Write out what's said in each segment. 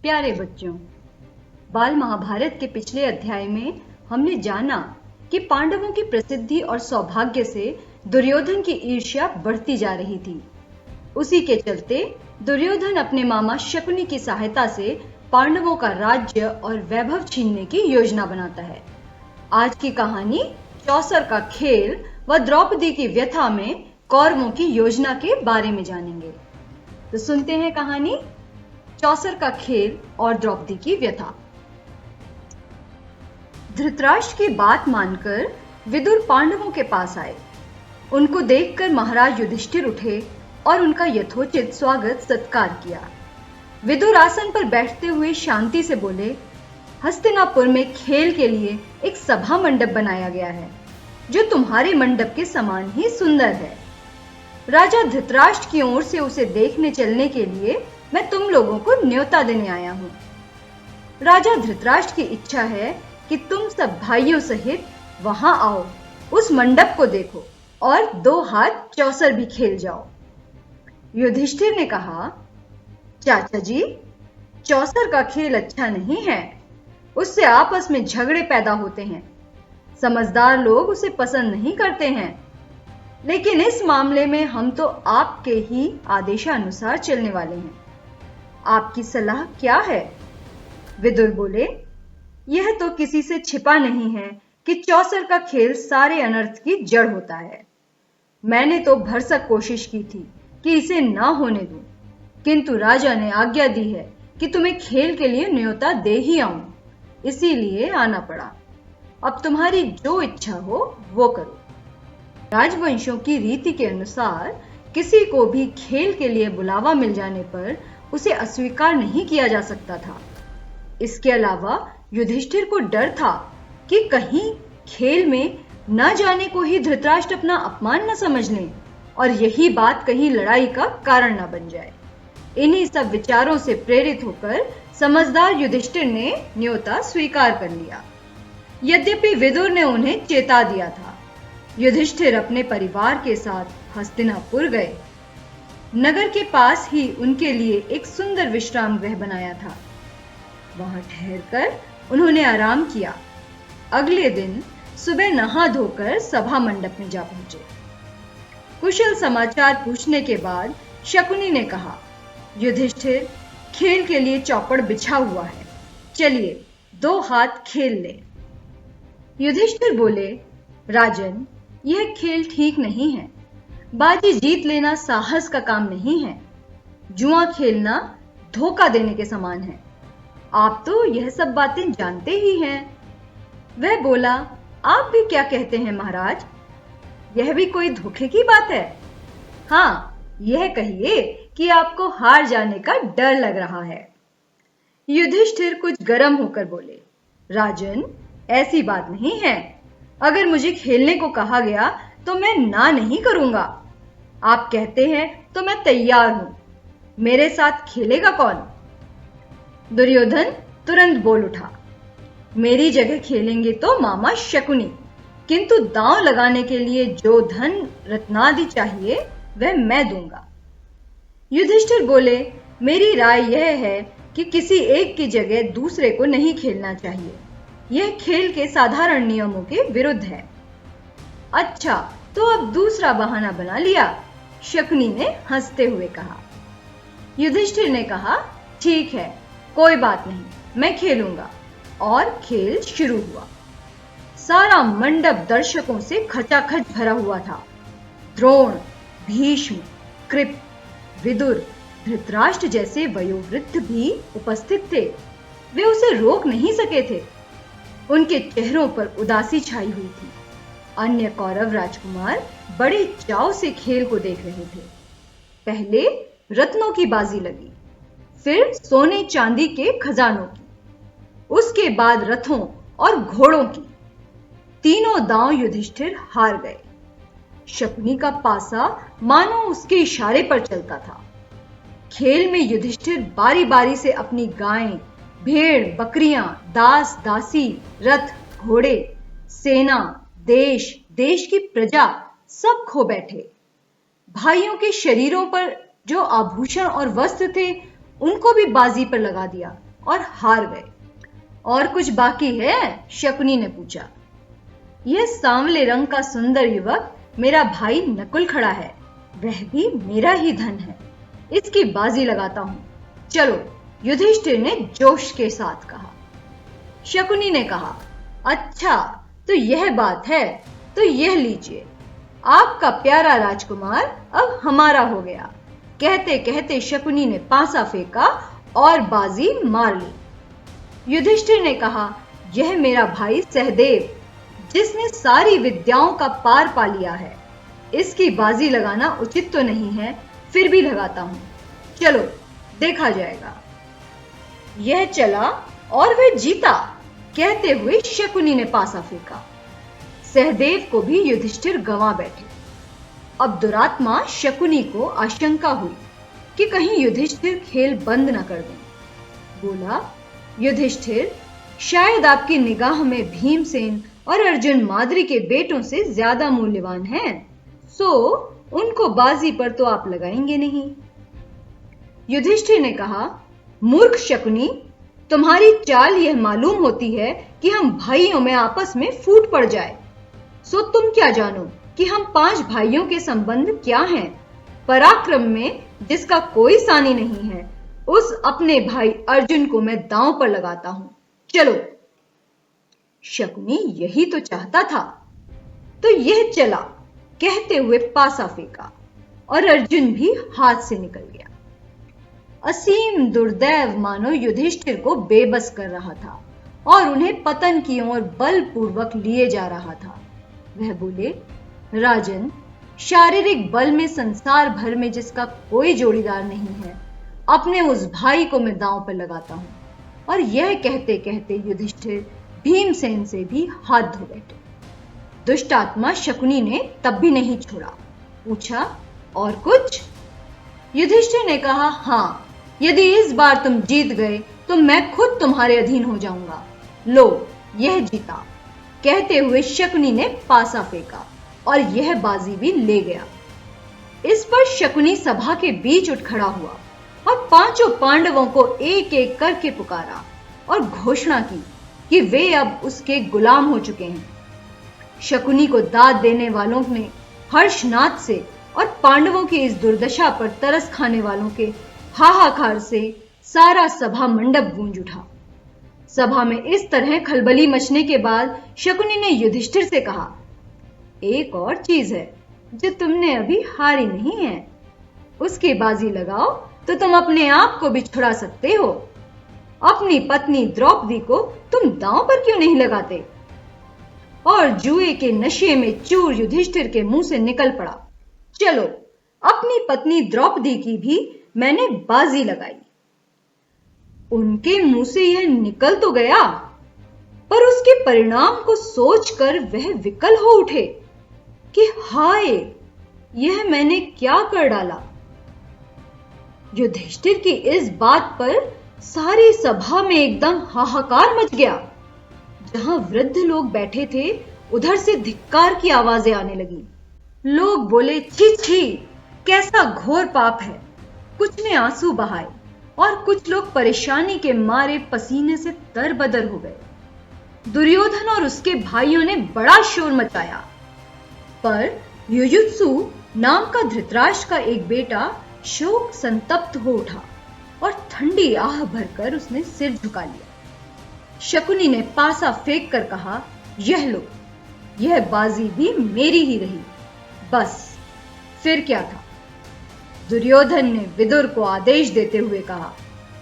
प्यारे बच्चों, बाल महाभारत के पिछले अध्याय में हमने जाना कि पांडवों की प्रसिद्धि और सौभाग्य से दुर्योधन की ईर्ष्या बढ़ती जा रही थी। उसी के चलते दुर्योधन अपने मामा शकुनी की सहायता से पांडवों का राज्य और वैभव छीनने की योजना बनाता है। आज की कहानी चौसर का खेल व द्रौपदी की व्यथा में कौरवों की योजना के बारे में जानेंगे। तो सुनते हैं कहानी चौसर का खेल और द्रौपदी की व्यथा। धृतराष्ट्र की बात मानकर विदुर पांडवों के पास आए। उनको देखकर महाराज युधिष्ठिर उठे और उनका यथोचित स्वागत सत्कार किया। विदुर आसन पर बैठते हुए शांति से बोले, हस्तिनापुर में खेल के लिए एक सभा मंडप बनाया गया है जो तुम्हारे मंडप के समान ही सुंदर है। राजा धृतराष्ट्र की ओर से उसे देखने चलने के लिए मैं तुम लोगों को न्योता देने आया हूं। राजा धृतराष्ट्र की इच्छा है कि तुम सब भाइयों सहित वहां आओ, उस मंडप को देखो और 2 हाथ चौसर भी खेल जाओ। युधिष्ठिर ने कहा, चाचा जी, चौसर का खेल अच्छा नहीं है, उससे आपस में झगड़े पैदा होते हैं। समझदार लोग उसे पसंद नहीं करते हैं, लेकिन इस मामले में हम तो आपके ही आदेशानुसार चलने वाले हैं। आपकी सलाह क्या है? विदुर बोले, यह तो किसी से छिपा नहीं है कि चौसर का खेल सारे अनर्थ की जड़ होता है। मैंने तो भरसक कोशिश की थी कि इसे ना होने दूं, किंतु राजा ने आज्ञा दी है कि तुम्हें खेल के लिए न्योता दे ही आऊं, इसीलिए आना पड़ा। अब तुम्हारी जो इच्छा हो वो करो। राजवंशों की रीति के अनुसार किसी को भी खेल के लिए बुलावा मिल जाने पर उसे अस्वीकार नहीं किया जा सकता था। इसके अलावा युधिष्ठिर को डर था कि कहीं खेल में न जाने को ही धृतराष्ट्र अपना अपमान न समझ लें और यही बात कहीं लड़ाई का कारण न बन जाए। इन्हीं सब विचारों से प्रेरित होकर समझदार युधिष्ठिर ने न्योता स्वीकार कर लिया। यद्यपि विदुर ने उन्हें चेता दिया था। युधिष्ठिर अपने परिवार के साथ हस्तिनापुर गए। नगर के पास ही उनके लिए एक सुंदर विश्राम गृह बनाया था। वहां ठहरकर उन्होंने आराम किया। अगले दिन सुबह नहा धोकर सभा मंडप में जा पहुंचे। कुशल समाचार पूछने के बाद शकुनी ने कहा, युधिष्ठिर, खेल के लिए चौपड़ बिछा हुआ है, चलिए 2 हाथ खेल ले। युधिष्ठिर बोले, राजन, यह खेल ठीक नहीं है। बाजी जीत लेना साहस का काम नहीं है। जुआ खेलना धोखा देने के समान है। आप तो यह सब बातें जानते ही हैं। वह बोला, आप भी क्या कहते हैं महाराज? यह भी कोई धोखे की बात है? हाँ, यह कहिए कि आपको हार जाने का डर लग रहा है। युधिष्ठिर कुछ गर्म होकर बोले, राजन, ऐसी बात नहीं है। अगर मुझे खेलने को कहा गया तो मैं ना नहीं करूंगा। आप कहते हैं तो मैं तैयार हूं। मेरे साथ खेलेगा कौन? दुर्योधन तुरंत बोल उठा, मेरी जगह खेलेंगे तो मामा शकुनी, किंतु दांव लगाने के लिए जो धन रत्नादि चाहिए वह मैं दूंगा। युधिष्ठिर बोले, मेरी राय यह है कि किसी एक की जगह दूसरे को नहीं खेलना चाहिए। यह खेल के साधारण नियमों के विरुद्ध है। अच्छा, तो अब दूसरा बहाना बना लिया, शकुनी ने हंसते हुए कहा। युधिष्ठिर ने कहा, ठीक है, कोई बात नहीं, मैं खेलूंगा। और खेल शुरू हुआ। सारा मंडप दर्शकों से खचाखच भरा हुआ था। द्रोण, भीष्म, कृप, विदुर, धृतराष्ट्र जैसे वयोवृद्ध भी उपस्थित थे। वे उसे रोक नहीं सके थे। उनके चेहरों पर उदासी छाई हुई थी। अन्य कौरव राजकुमार बड़े चाव से खेल को देख रहे थे। पहले रत्नों की बाजी लगी, फिर सोने चांदी के खजानों की, उसके बाद रथों और घोड़ों की। तीनों दांव युधिष्ठिर हार गए। शकुनी का पासा मानो उसके इशारे पर चलता था। खेल में युधिष्ठिर बारी बारी से अपनी गायें, भेड़, बकरियां, दास, दासी, रथ, घोड़े, सेना, देश, देश की प्रजा सब खो बैठे। भाइयों के शरीरों पर जो आभूषण और वस्त्र थे उनको भी बाजी पर लगा दिया और हार गए। और कुछ बाकी है? शकुनी ने पूछा। यह सांवले रंग का सुंदर युवक मेरा भाई नकुल खड़ा है, वह भी मेरा ही धन है, इसकी बाजी लगाता हूं। चलो, युधिष्ठिर ने जोश के साथ कहा। शकुनी ने कहा, अच्छा तो यह बात है, तो यह लीजिए, आपका प्यारा राजकुमार अब हमारा हो गया। कहते कहते शकुनी ने पासा फेंका और बाजी मार ली। युधिष्ठिर ने कहा, यह मेरा भाई सहदेव, जिसने सारी विद्याओं का पार पा लिया है, इसकी बाजी लगाना उचित तो नहीं है, फिर भी लगाता हूं। चलो, देखा जाएगा। यह चला और वह जीता। कहते हुए शकुनी ने पासा फेंका। सहदेव को भी युधिष्ठिर गंवा बैठे। अब दुरात्मा शकुनी को आशंका हुई कि कहीं युधिष्ठिर खेल बंद न कर दें। बोला, युधिष्ठिर, शायद आपकी निगाह में भीमसेन और अर्जुन माद्री के बेटों से ज्यादा मूल्यवान हैं, सो उनको बाजी पर तो आप लगाएंगे नहीं। युधिष्ठिर ने कहा, मूर्ख शकुनी, तुम्हारी चाल यह मालूम होती है कि हम भाइयों में आपस में फूट पड़ जाए, सो तुम क्या जानो कि हम 5 भाइयों के संबंध क्या हैं। पराक्रम में जिसका कोई सानी नहीं है, उस अपने भाई अर्जुन को मैं दांव पर लगाता हूं। चलो। शकुनी यही तो चाहता था, तो यह चला। कहते हुए पासा फेंका और अर्जुन भी हाथ से निकल गया। असीम दुर्दैव मानो युधिष्ठिर को बेबस कर रहा था और उन्हें पतन की ओर बलपूर्वक लिए जा रहा था। वह बोले, राजन, शारीरिक बल में संसार भर में जिसका कोई जोड़ीदार नहीं है, अपने उस भाई को मैं दांव पर लगाता हूं। और यह कहते कहते युधिष्ठिर भीमसेन से भी हाथ धो बैठे। दुष्टात्मा शकुनी ने तब भी नहीं छोड़ा। पूछा, और कुछ? युधिष्ठिर ने कहा, हां, यदि इस बार तुम जीत गए तो मैं खुद तुम्हारे अधीन हो जाऊंगा। लो, यह जीता। कहते हुए शकुनी ने पासा फेंका और यह बाजी भी ले गया। इस पर शकुनी सभा के बीच उठ खड़ा हुआ और 5 पांडवों को एक एक करके पुकारा और घोषणा की कि वे अब उसके गुलाम हो चुके हैं। शकुनी को दाद देने वालों ने हर्षनाद से और पांडवों की इस दुर्दशा पर तरस खाने वालों के हाहाकार से सारा सभा मंडप गूंज उठा। सभा में इस तरह खलबली मचने के बाद शकुनी ने युधिष्ठिर से कहा, एक और चीज है जो तुमने अभी हारी नहीं है, उसकी बाजी लगाओ तो तुम अपने आप को भी छुड़ा सकते हो। अपनी पत्नी द्रौपदी को तुम दांव पर क्यों नहीं लगाते? और जुए के नशे में चूर युधिष्ठिर के मुंह से निकल पड़ा, चलो, अपनी पत्नी द्रौपदी की भी मैंने बाजी लगाई। उनके मुंह से यह निकल तो गया, पर उसके परिणाम को सोचकर वह विकल हो उठे कि हाय, यह मैंने क्या कर डाला। युधिष्ठिर की इस बात पर सारी सभा में एकदम हाहाकार मच गया। जहां वृद्ध लोग बैठे थे, उधर से धिक्कार की आवाजें आने लगी। लोग बोले, छी छी, कैसा घोर पाप है। कुछ ने आंसू बहाए और कुछ लोग परेशानी के मारे पसीने से तरबदर हो गए। दुर्योधन और उसके भाइयों ने बड़ा शोर मचाया, पर युयुत्सु नाम का धृतराष्ट्र का एक बेटा शोक संतप्त हो उठा और ठंडी आह भरकर उसने सिर झुका लिया। शकुनी ने पासा फेंक कर कहा, यह लो, यह बाजी भी मेरी ही रही। बस, फिर क्या था? दुर्योधन ने विदुर को आदेश देते हुए कहा,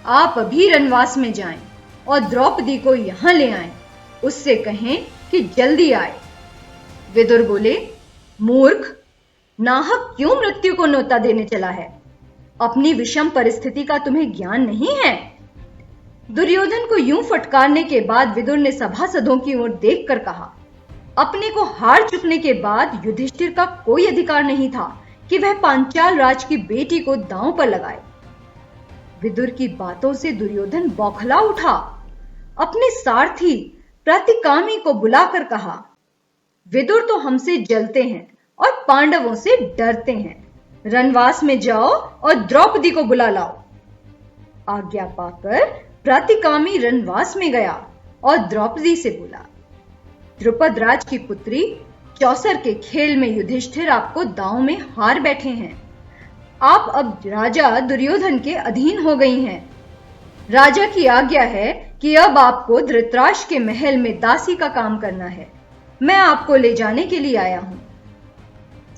आप अभी रनवास में जाएं और द्रौपदी को यहां ले आएं, उससे कहें कि जल्दी आए। विदुर बोले, मूर्ख, नाहक क्यों मृत्यु को न्योता देने चला है? अपनी विषम परिस्थिति का तुम्हें ज्ञान नहीं है? दुर्योधन को यूं फटकारने के बाद विदुर ने सभासदों की ओर देखकर कहा, अपने को हार चुकने के बाद युधिष्ठिर का कोई अधिकार नहीं था कि वह पांचाल राज की बेटी को दांव पर लगाए। विदुर की बातों से दुर्योधन बौखला उठा। अपने सारथी प्रतिकामी को बुलाकर कहा, विदुर तो हमसे जलते हैं और पांडवों से डरते हैं। रनवास में जाओ और द्रौपदी को बुला लाओ। आज्ञा पाकर प्रातिकामी रणवास में गया और द्रौपदी से बोला, द्रुपद राज की पुत्री, चौसर के खेल में युधिष्ठिर आपको दांव में हार बैठे हैं। आप अब राजा दुर्योधन के अधीन हो गई हैं। राजा की आज्ञा है कि अब आपको धृतराष्ट्र के महल में दासी का काम करना है। मैं आपको ले जाने के लिए आया हूं।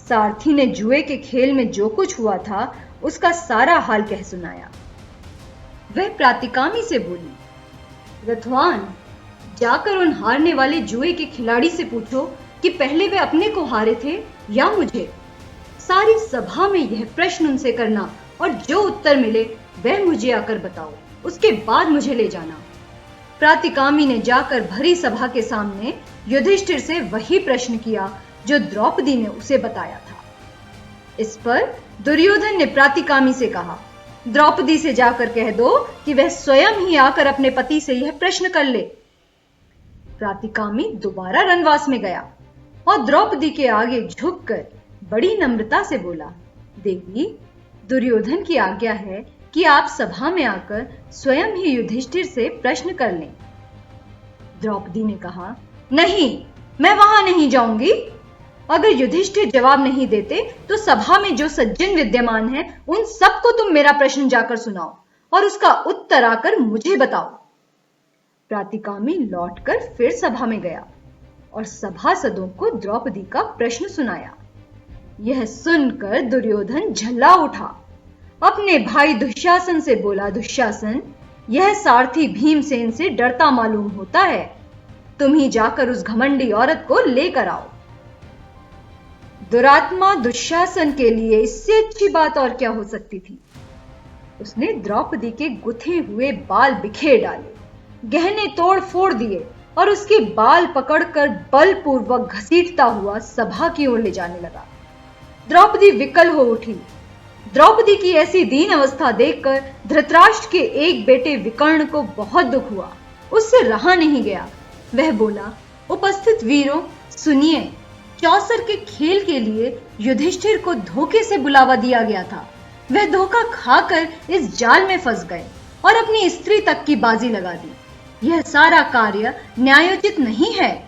सारथी ने जुए के खेल में जो कुछ हुआ था उसका सारा हाल कह सुनाया। वह प्रातिकामी से बोली, रथवान, जाकर उन हारने वाले जुए के खिलाड़ी से पूछो कि पहले वे अपने को हारे थे या मुझे। सारी सभा में यह प्रश्न उनसे करना और जो उत्तर मिले वह मुझे आकर बताओ, उसके बाद मुझे ले जाना। प्रातिकामी ने जाकर भरी सभा के सामने युधिष्ठिर से वही प्रश्न किया जो द्रौपदी ने उसे बताया था। इस पर दुर्योधन ने प्रातिकामी से कहा, द्रौपदी से जाकर कह दो कि वह स्वयं ही आकर अपने पति से यह प्रश्न कर ले। प्रातिकामी दोबारा रणवास में गया और द्रौपदी के आगे झुककर बड़ी नम्रता से बोला, देवी, दुर्योधन की आज्ञा है कि आप सभा में आकर स्वयं ही युधिष्ठिर से प्रश्न कर लें। द्रौपदी ने कहा, नहीं, मैं वहां नहीं जाऊंगी। अगर युधिष्ठिर जवाब नहीं देते तो सभा में जो सज्जन विद्यमान हैं, उन सबको तुम मेरा प्रश्न जाकर सुनाओ और उसका उत्तर आकर मुझे बताओ। प्रातिकामी लौटकर फिर सभा में गया और सभासदों को द्रौपदी का प्रश्न सुनाया। यह सुनकर दुर्योधन झल्ला उठा। अपने भाई दुशासन से बोला, दुशासन, यह सारथी भीमसेन से डरता मालूम होता है। तुम ही जाकर उस घमंडी औरत को लेकर आओ। दुरात्मा दुशासन के लिए इससे अच्छी बात और क्या हो सकती थी। उसने द्रौपदी के गुथे हुए बाल बिखेर डाले, गहने तोड़ फोड़ दिए और उसके बाल पकड़कर बलपूर्वक घसीटता हुआ सभा की ओर ले जाने लगा। द्रौपदी विकल हो उठी। द्रौपदी की ऐसी दीन अवस्था देखकर धृतराष्ट्र के एक बेटे विकर्ण को बहुत दुख हुआ। उससे रहा नहीं गया। वह बोला, उपस्थित वीरों, सुनिए, चौसर के खेल के लिए युधिष्ठिर को धोखे से बुलावा दिया गया था। वह धोखा खाकर इस जाल में फंस गए और अपनी स्त्री तक की बाजी लगा दी। यह सारा कार्य न्यायोचित नहीं है।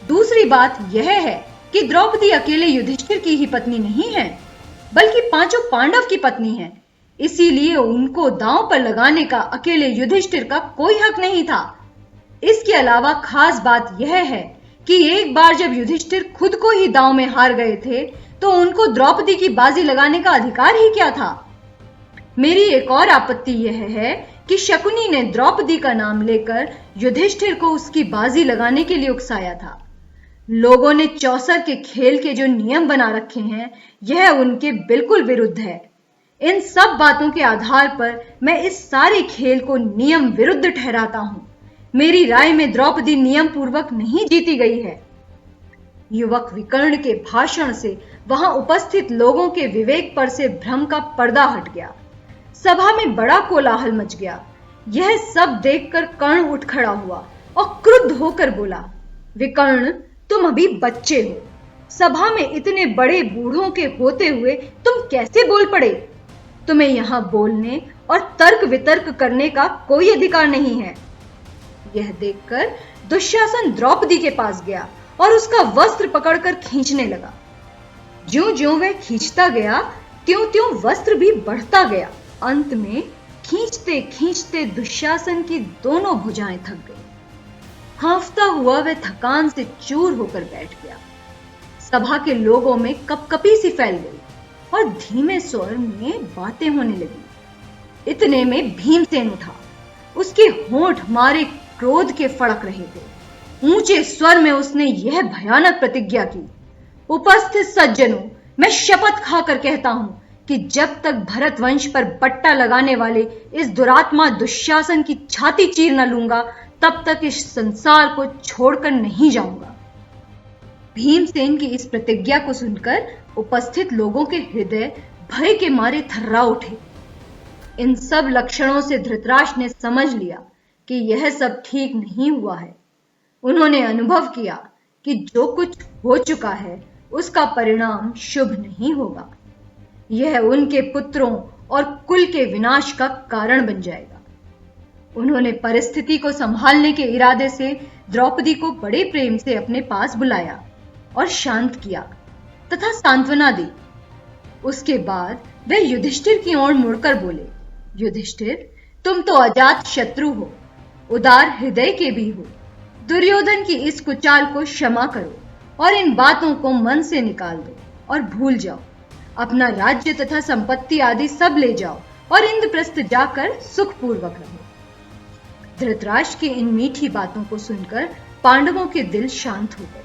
दूसरी बात यह है कि द्रौपदी अकेले युधिष्ठिर की ही पत्नी नहीं है, बल्कि पांचों पांडव की पत्नी है। इसीलिए उनको दांव पर लगाने का अकेले युधिष्ठिर का कोई हक नहीं था। इसके अलावा खास बात यह है कि एक बार जब युधिष्ठिर खुद को ही दांव में हार गए थे तो उनको द्रौपदी की बाजी लगाने का अधिकार ही क्या था। मेरी एक और आपत्ति यह है कि शकुनी ने द्रौपदी का नाम लेकर युधिष्ठिर को उसकी बाजी लगाने के लिए उकसाया था। लोगों ने चौसर के खेल के जो नियम बना रखे हैं, यह उनके बिल्कुल विरुद्ध है। इन सब बातों के आधार पर मैं इस सारे खेल को नियम विरुद्ध ठहराता हूं। मेरी राय में द्रौपदी नियम पूर्वक नहीं जीती गई है। युवक विकर्ण के भाषण से वहां उपस्थित लोगों के विवेक पर से भ्रम का पर्दा हट गया। सभा में बड़ा कोलाहल मच गया। यह सब देखकर कर्ण उठ खड़ा हुआ और क्रुद्ध होकर बोला, विकर्ण, तुम अभी बच्चे हो। सभा में इतने बड़े बूढ़ों के होते हुए तुम कैसे बोल पड़े? तुम्हें यहां बोलने और तर्क वितर्क करने का कोई अधिकार नहीं है। यह देखकर दुशासन द्रौपदी के पास गया और उसका वस्त्र पकड़कर खींचने लगा। ज्यों-ज्यों वह खींचता गया, त्यों-त्यों वस्त्र भी बढ़ता गया। अंत में खींचते खींचते दुशासन की दोनों भुजाएं थक गई। हांफता हुआ वह थकान से चूर होकर बैठ गया। सभा के लोगों में कपकपी सी फैल गई और धीमे स्वर में बातें होने लगी। इतने में भीमसेन उठा। उसके होंठ मारे क्रोध के फड़क रहे थे। ऊंचे स्वर में उसने यह भयानक प्रतिज्ञा की, उपस्थित सज्जनों, मैं शपथ खाकर कहता हूं कि जब तक भरत वंश पर बट्टा लगाने वाले इस दुरात्मा दुशासन की छाती चीर न लूंगा, तब तक इस संसार को छोड़कर नहीं जाऊंगा। भीमसेन की इस प्रतिज्ञा को सुनकर उपस्थित लोगों के हृदय भय के मारे थर्रा उठे। इन सब लक्षणों से धृतराष्ट्र ने समझ लिया कि यह सब ठीक नहीं हुआ है। उन्होंने अनुभव किया कि जो कुछ हो चुका है उसका परिणाम शुभ नहीं होगा। यह उनके पुत्रों और कुल के विनाश का कारण बन जाएगा। उन्होंने परिस्थिति को संभालने के इरादे से द्रौपदी को बड़े प्रेम से अपने पास बुलाया और शांत किया तथा सांत्वना दी। उसके बाद वे युधिष्ठिर की ओर मुड़कर बोले, युधिष्ठिर, तुम तो अजात शत्रु हो, उदार हृदय के भी हो। दुर्योधन की इस कुचाल को क्षमा करो और इन बातों को मन से निकाल दो और भूल जाओ। अपना राज्य तथा संपत्ति आदि सब ले जाओ और इंद्रप्रस्थ जाकर सुखपूर्वक रहो। धृतराष्ट्र की इन मीठी बातों को सुनकर पांडवों के दिल शांत हो गए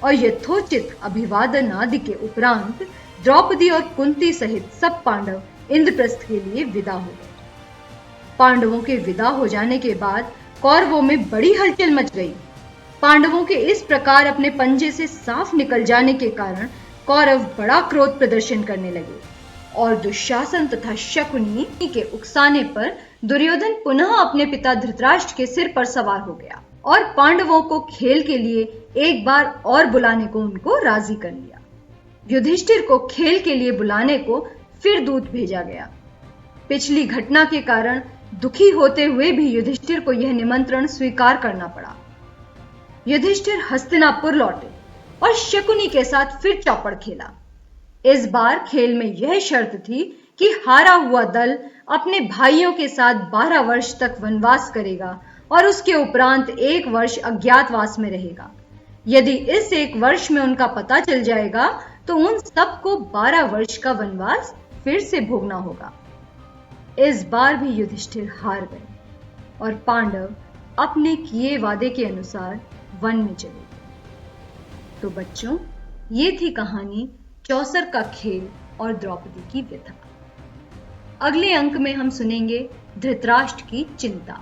और यथोचित अभिवादन आदि के उपरांत द्रौपदी और कुंती सहित सब पांडव इंद्रप्रस्थ के लिए विदा हो गए। पांडवों के विदा हो जाने के बाद कौरवों में बड़ी हलचल मच गई। पांडवों के इस प्रकार अपने पंजे से साफ निकल जाने के कारण कौरव बड़ा क्रोध प्रदर्शन करने लगे और दुशासन तथा शकुनी के उकसाने पर दुर्योधन पुनः अपने पिता धृतराष्ट्र के सिर पर सवार हो गया और पांडवों को खेल के लिए एक बार और बुलाने को उनको राजी कर लिया। युधिष्ठिर को खेल के लिए बुलाने को फिर दूत भेजा गया। पिछली घटना के कारण दुखी होते हुए भी युधिष्ठिर को यह निमंत्रण स्वीकार करना पड़ा। युधिष्ठिर हस्तिनापुर लौटे और शकुनी के साथ फिर चौपड़ खेला। इस बार खेल में यह शर्त थी कि हारा हुआ दल अपने भाइयों के साथ 12 वर्ष तक वनवास करेगा और उसके उपरांत 1 वर्ष अज्ञातवास में रहेगा। यदि इस 1 वर्ष में उनका पता चल जाएगा तो उन सबको 12 वर्ष का वनवास फिर से भोगना होगा। इस बार भी युधिष्ठिर हार गए और पांडव अपने किए वादे के अनुसार वन में चले गए। तो बच्चों, ये थी कहानी चौसर का खेल और द्रौपदी की व्यथा। अगले अंक में हम सुनेंगे धृतराष्ट्र की चिंता।